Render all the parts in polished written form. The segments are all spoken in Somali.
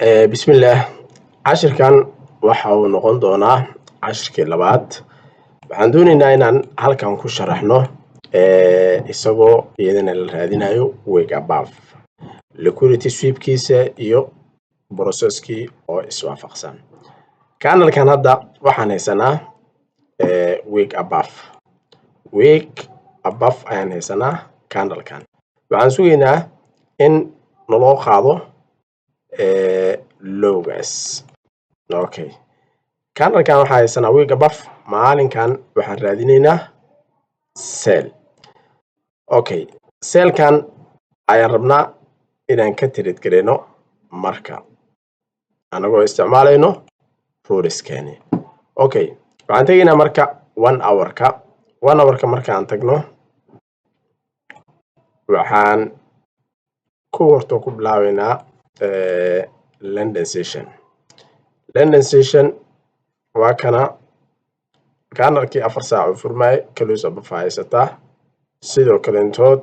بسم الله cashirkan waxa uu noqon doonaa cashirkii labaad waxaan doonaynaa inaan halkan ku sharaxno isagoo iyadana la raadinayo wake above liquidity sweepkiisa iyo processkii oo iswaafaqsan kanalkan hadda waxaan haysanaa wake above ayaan haysanaa kanalkan waxaan sugaynaa in naloo qaado lowgaas okay kanalkan waxaa haysanaa wake above maalinkan waxaan raadinaynaa sell okay sellkan ayaan rabnaa inaan ka trade gareyno marka anagoo isticmaalayno ruuleskeeni okay waxaan tegaynaa marka 1 hourka markaan tagno waxaan ku bilaabaynaa London session waa kana kanalkii 4 saac u furmay close up haysataa sidoo kale intood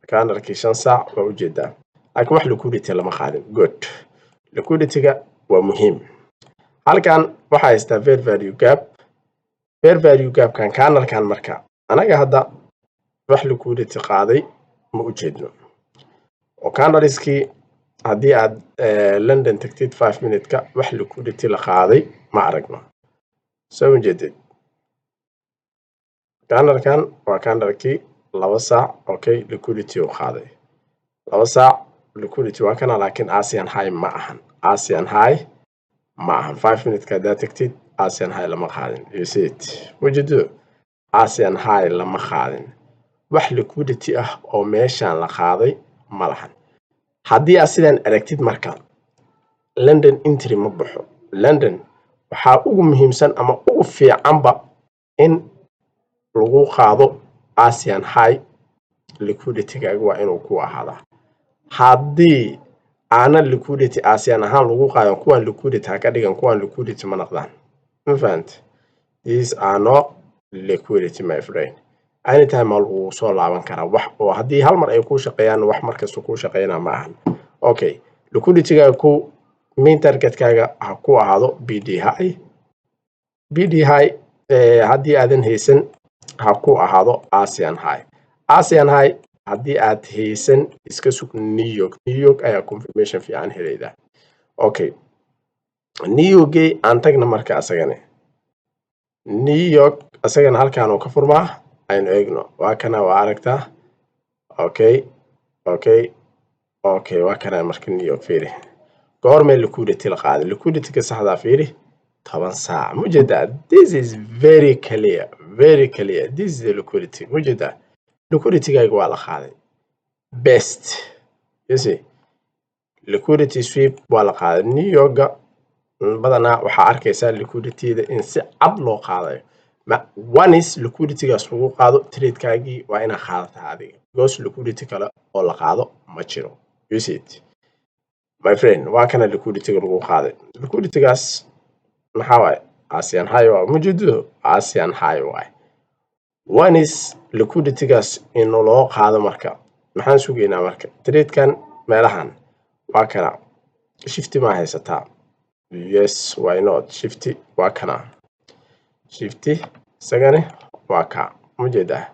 kanalkii 5 saac waa ujeedaa laakiin wax liquidity lama qaadin good liquidity-ga waa muhiim halkan waxa haystaa fair value gap kan kanalkan marka anaga hadda wax liquidity qaaday ma ujeedno oo kanaliskii haddii aad London tagtid 5 minute-ka wax liquidity la qaaday ma aragno soo jeedid kanalkan waa kanalkii 2 saac okay liquidity uu qaaday 2 saac liquidity waa kana laakiin Asian high ma ahan 5 minute-ka hadaa tagtid Asian high lama qaadin you see it wajido Asian high lama qaadin wax liquidity ah oo meeshan la qaaday ma lahan haddii aad sidan aragtid marka London entry ma baxo London waxaa ugu muhiimsan ama ugu fiicanba in lagu qaado Asian high liquidity-gaaga waa inuu ku ahaadaa haddii aana liquidity Asian ahaan lagu qaadan kuwan liquidity ha ka dhigan kuwan liquidity ma noqdaan ma fahant these are not liquidity my friend anytime uu soo laaban karaa wax oo haddii hal mar ay ku shaqeeyaan wax markasta ku shaqeynaa ma ahan okay liquidity-ga ku main target-kaaga ha ku ahaado BD high haddii aadan haysan ha ku ahaado Asian high haddii aad haysan iska sug New York ayaa confirmation fiican helayda okay New York aan tagna marka asagana New York asagana halkaan uu ka furmaa aynu eegno waa kana waa aragtaa okay waa kana marka New York fiiri goormee liquidity la qaaday liquidity-ga saxda fiiri 10 saac mujeedaa this is very clear this is the liquidity mujeedaa liquidity-gaaga waa la qaaday best you see liquidity sweep waa la qaaday New York badanaa waxaa arkaysaa liquidity-da in si cad loo qaadayo one is liquidity-gaas lagu qaado trade-kaagii waa inaad qaadataa adiga because liquidity kale oo la qaado ma jiro you see it my friend waa kana liquidity-ga lagu qaaday liquidity-gaas maxaa waaye Asian high waa mujeedo Asian high waaye one is liquidity-gaas in loo qaado marka maxaan sugaynaa marka trade-kan meelahan waa kana shifti ma haysataa yes why not shifti waa kana shifti sagane waa ka mujeedaa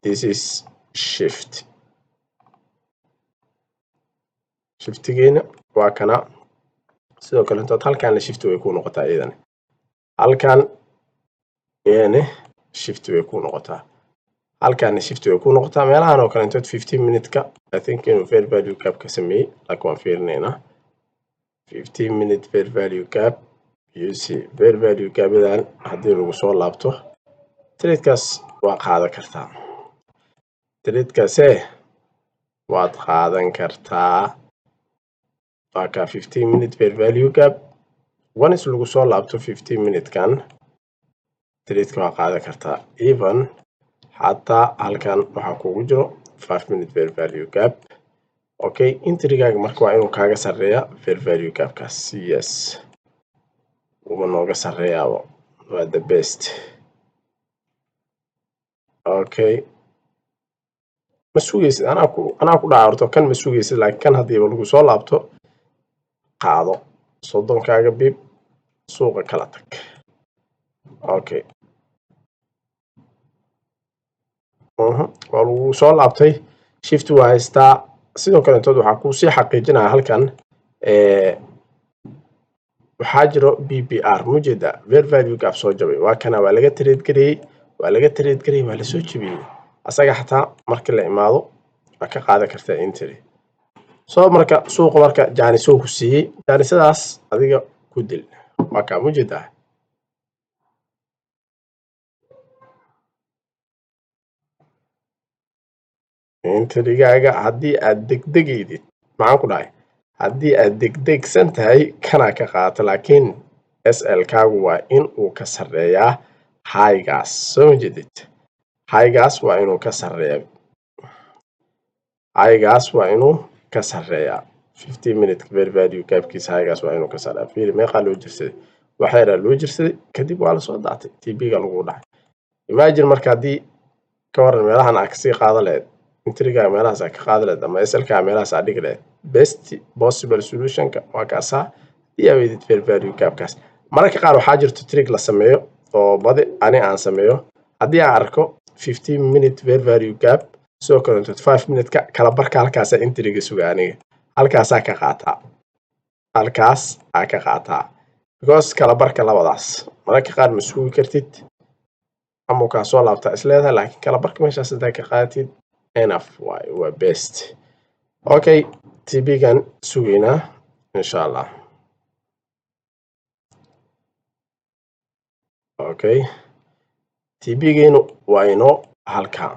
this is shiftigeena waa kana sidoo kale intood halkaan la shifti way ku noqotaa iyadan halkaan shifti way ku noqotaa halkaan shifti way ku noqotaa meelahan oo kale intood 15 minute-ka I think inuu fair value gap ka sameeyay laakiin waan fiirinaynaa 15 minute fair value gap you see fair value gap-dan haddii lagu soo laabto trade-kaas waa qaadan kartaa trade-kaasee waad qaadan kartaa waa ka 15 minute fair value gap once lagu soo laabto 15 minute-kan trade-ka waa qaadan kartaa even xataa halkan waxaa kugu jiro 5 minute fair value gap okay entry-gaaga marka waa inuu kaaga sarreeya fair value gap-kaas yes uma nooga sarreeyaabo waa the best okay ma sugaysid anaa ku dhaca horto kan ma sugaysid laakiin kan haddiiba lagu soo laabto qaado 30kaaga bib suuqa kala tag okay waa lagu soo laabtay shift waa haystaa sidoo kale intood waxaa ku sii xaqiijinaya halkan waxaa jiro BPR mujeda fair value gap soo jabay waa kana waa laga trade gareeyay waa la soo jabiyay asaga xataa markii la imaado waa ka qaadan kartaa entry soo marka suuqa marka jaanisoo ku siiyay jaanisadaas adiga ku dil waa ka mujeda entry-gaaga haddii aad degdegaydid maxaan ku dhahay haddii aad degdegsan tahay kana ka qaata laakiin SL-kaagu waa in uu ka sarreeyaa high-gaas soo jeedid high-gaas waa inuu ka sarreeyaa high-gaas waa inuu ka sarreeyaa 15 minute fair value gapkiisa high-gaas waa inuu ka sarreeyaa fiiri meeqa loo jirsaday waxayna loo jirsaday kadib waa la soo daatay TP-ga lagu dhahay imagine marka haddii ka waran meelahan aad kasii qaada lahayd entry-ga meelahaas aad ka qaada lahayd ama SL-ka meelahaas aad dhigi lahayd best possible solution-ka waa kaasaa haddii aad weydid fair value gapkaas mararka qaar waxaa jirto trick la sameeyo oo badi ani aan sameeyo haddii aan arko 15 minute fair value gap sidoo kale 25 minute kala barka halkaas entry-ga suga aniga halkaasaa ka qaataa halkaas aa ka qaataa because kala barka labadaas mararka qaar ma sugi kartid ama ka soo laabta isleedahay laakiin kala barka meeshaas inta ka qaatid enough waa best okay TP-gan sugayna insha Allah okay TP-geenu waa inoo halkaa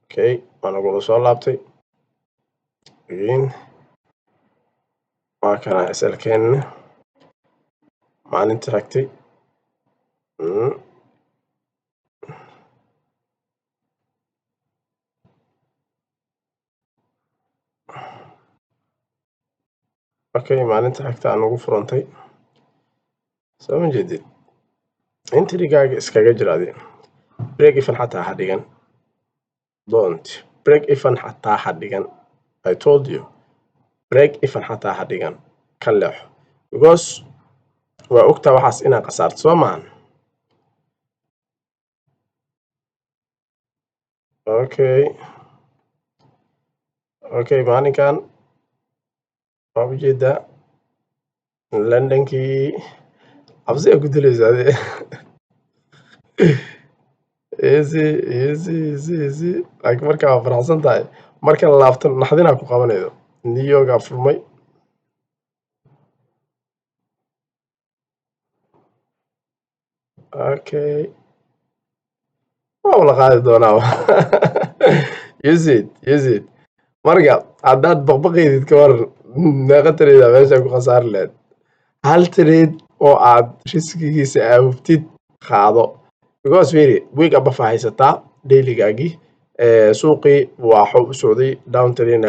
okay waan ugu soo laabtay waa kana SL-keen maalinta ragtay okay maalinta ragta aan ugu furantay soo ma jeedid entry-gaaga iskaga jiraadi break even xataa ha dhigan don't break even xataa ha dhigan I told you break even xataa ha dhigan ka leexo because waa ogtaa waxaas inaa qasaarto soo maahan okay maalinkan waa ujeedaa Londonkii cabsi ay ku dilaysa ade easy laakiin marka waa faraxsan tahay marka la laabto naxdinaa ku qabanaydo New York aa furmay okay waa la qaadi doonaa use it marka haddaad baqbaqaydid ka waran meeqa trade meesha ku khasaari lahayd hal trade oo aad riskigiisa aawubtid qaado because very week above haysataa dailygaagii suuqii waxa u socday downtrend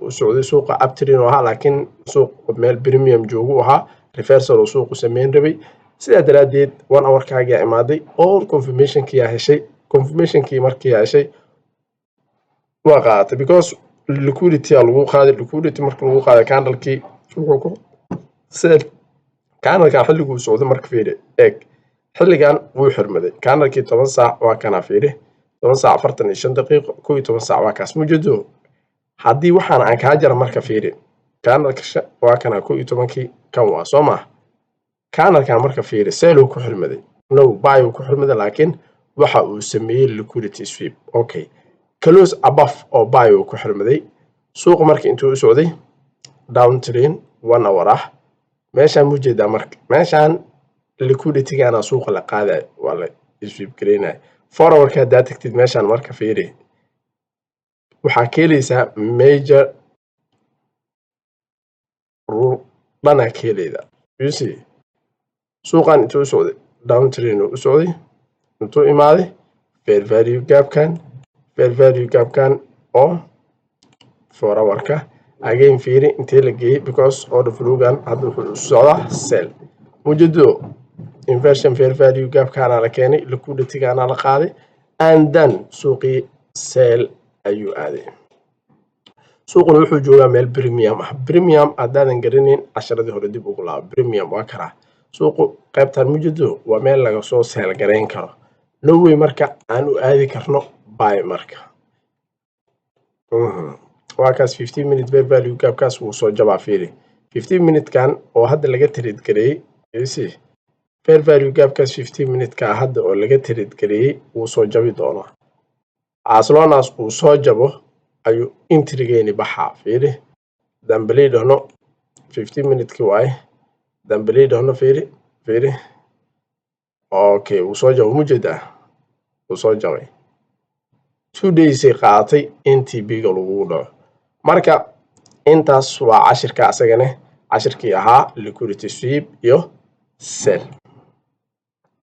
u socday suuqa uptrend oo ahaa laakiin suuq meel premium joogu ahaa reversal oo suuqu sameyn rabay sidaa daraadeed 1 hour kaaga imaaday all confirmation-kii yaa heshay confirmation-kii markii yaa heshay waa qaadatay because liquidity lagu qaaday liquidity marka lagu qaaday candle-kii wuxuu ku sell candle-kan xilligu socdo marka fiiri eeg xilligan wuu xirmaday candle-kii 10 saac waa kana fiiri 10 saac 45 daqiiqo 11 saac waa kaas mujeedo haddii waxaan aan kaa jara marka fiiri candle-ka waa kana 11kii kan waa soo ma candle-kan marka fiiri sell uu ku xirmaday no buy uu ku xirmaday laakiin waxa uu sameeyay liquidity sweep okay close above oo buy uu ku xirmaday suuq markii intuu u socday downtrend 1 hour ah meeshaan mujeedaa marka meeshaan liquidity-gaana suuqa la qaaday waa la sweep gareynay 4 hour ka tagtid meeshaan marka fiiri waxaa keelaysaa major rule dhana keelayda you see suuqan intuu u socday downtrend u socday intuu imaaday fair value gapkan oo 4 hour-ka again fiiri intee la geeyey because order flowgan hadda wuxuu socdaa sell mujeedo inversion fair value gapkaana la keenay liquidity-gaana la qaaday and then suuqii sell ayuu aaday suuquna wuxuu joogaa meel premium ah premium haddaadan garanayn casharadii hore dib ugu laabo premium waa karaa suuqu qaybtan mujeedo waa meel laga soo seel garayn karo no way marka aan u aadi karno buy marka waa kaas 15 minute fair value gapkaas wuu soo jabaa fiiri 15 minute kan oo hadda laga trade gareeyay fair value gapkaas 15 minute ka hadda oo laga trade gareeyay wuu soo jabi doonaa as long as uu soo jabo ayuu entry-geeni baxaa fiiri dambalii dhahno 15 minute ki waay dambalii dhahno fiiri okay wuu soo jabo mujeedaa wuu soo jabay 2 days ay qaadatay NTB-ga lagu dhaco marka intaas waa cashirka asagana cashirkii ahaa liquidity sweep iyo sell